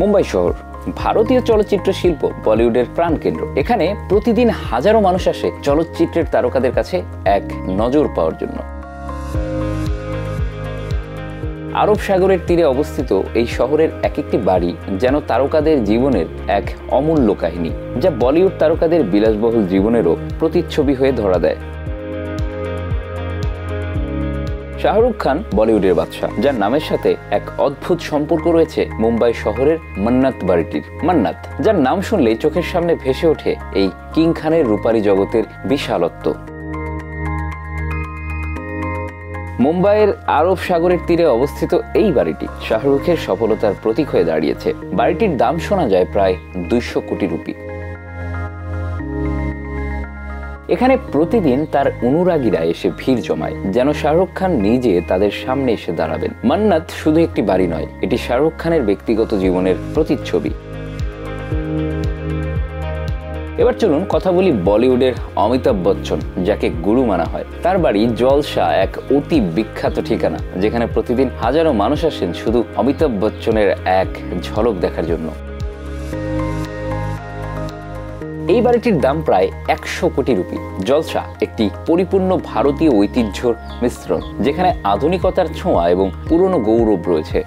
মুম্বাই শহর ভারতীয় চলচ্চিত্র শিল্প বলিউডের প্রাণকেন্দ্র। এখানে প্রতিদিন হাজারো মানুষ আসে চলচ্চিত্রের তারকাদের কাছে এক নজর পাওয়ার জন্য। আরব সাগরের তীরে অবস্থিত এই শহরের এক একটি বাড়ি যেন তারকাদের জীবনের এক অমূল্য কাহিনী, যা বলিউড তারকাদের বিলাসবহুল জীবনেরও প্রতিচ্ছবি হয়ে ধরা দেয়। শাহরুখ খান বলিউডের বাদশা, যার নামের সাথে এক অদ্ভুত সম্পর্ক রয়েছে মুম্বাই শহরের মান্নাত বাড়িটির। মান্নাত, যার নাম শুনলেই চোখের সামনে ভেসে ওঠে এই কিং খানের রূপালী জগতের বিশালত্ব। মুম্বাইয়ের আরব সাগরের তীরে অবস্থিত এই বাড়িটি শাহরুখের সফলতার প্রতীক হয়ে দাঁড়িয়েছে। বাড়িটির দাম শোনা যায় প্রায় 200 কোটি রুপি। এখানে প্রতিদিন তার অনুরাগীরা এসে ভিড় জমায়, যেন শাহরুখ খান নিজে তাদের সামনে এসে দাঁড়াবেন। মান্নাত শুধু একটি বাড়ি নয়, এটি শাহরুখ খানের ব্যক্তিগত জীবনের প্রতিচ্ছবি। এবার চলুন কথা বলি বলিউডের অমিতাভ বচ্চন, যাকে গুরু মানা হয়। তার বাড়ি জলসা এক অতি বিখ্যাত ঠিকানা, যেখানে প্রতিদিন হাজারো মানুষ আসেন শুধু অমিতাভ বচ্চনের এক ঝলক দেখার জন্য। এই বাড়িটির দাম প্রায় 100 কোটি রুপি। জলসা একটি পরিপূর্ণ ভারতীয় ঐতিহ্যর মিশ্রণ, যেখানে আধুনিকতার ছোঁয়া এবং পুরনো গৌরব রয়েছে।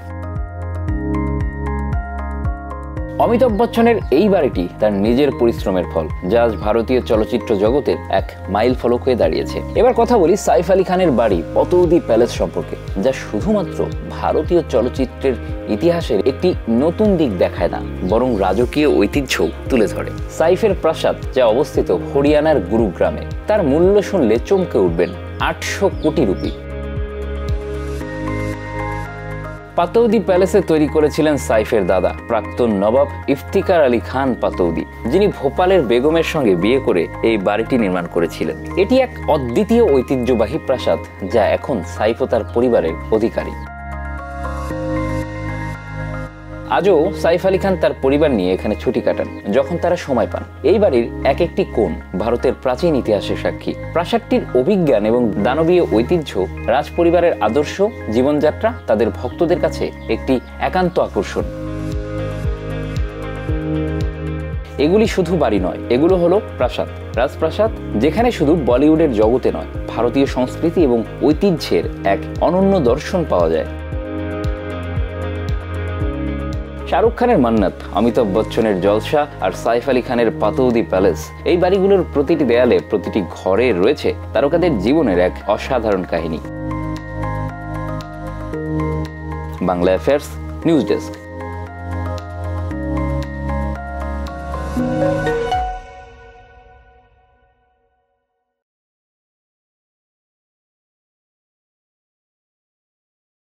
অমিতাভ বচ্চনের এই বাড়িটি তার নিজের পরিশ্রমের ফল, যা আজ ভারতীয় চলচ্চিত্র জগতের এক মাইল ফলক হয়ে দাঁড়িয়েছে। এবার কথা বলি সাইফ আলী খানের বাড়ি পাতৌদি প্যালেস সম্পর্কে, যা শুধুমাত্র ভারতীয় চলচ্চিত্রের ইতিহাসের একটি নতুন দিক দেখায় না, বরং রাজকীয় ঐতিহ্য তুলে ধরে। সাইফের প্রাসাদ, যা অবস্থিত হরিয়ানার গুরুগ্রামে, তার মূল্য শুনলে চমকে উঠবেন 800 কোটি রুপি। পাতৌদি প্যালেসে তৈরি করেছিলেন সাইফের দাদা প্রাক্তন নবাব ইফতিকার আলী খান পাতৌদি, যিনি ভোপালের বেগমের সঙ্গে বিয়ে করে এই বাড়িটি নির্মাণ করেছিলেন। এটি এক অদ্বিতীয় ঐতিহ্যবাহী প্রাসাদ, যা এখন সাইফ ও তার পরিবারের অধিকারী। আজও সাইফ আলী খান তার পরিবার নিয়ে এখানে ছুটি কাটান যখন তারা সময় পান। এই বাড়ির এক একটি কোণ ভারতের প্রাচীন ইতিহাসের সাক্ষী। প্রাসাদটির অভিজ্ঞান এবং দানবীয় ঐতিহ্য, রাজ পরিবারের আদর্শ জীবনযাত্রা তাদের ভক্তদের কাছে একটি একান্ত আকর্ষণ। এগুলি শুধু বাড়ি নয়, এগুলো হলো প্রাসাদ, রাজপ্রাসাদ, যেখানে শুধু বলিউডের জগতে নয়, ভারতীয় সংস্কৃতি এবং ঐতিহ্যের এক অনন্য দর্শন পাওয়া যায়। শাহরুখ খানের মান্নাত, অমিতাভ বচ্চনের জলসা আর সাইফ আলী খানের পাতৌদি প্যালেস, এই বাড়িগুলোর প্রতিটি দেয়ালে, প্রতিটি ঘরে রয়েছে তারকাদের জীবনের এক অসাধারণ কাহিনী। Bangla affairs news desk.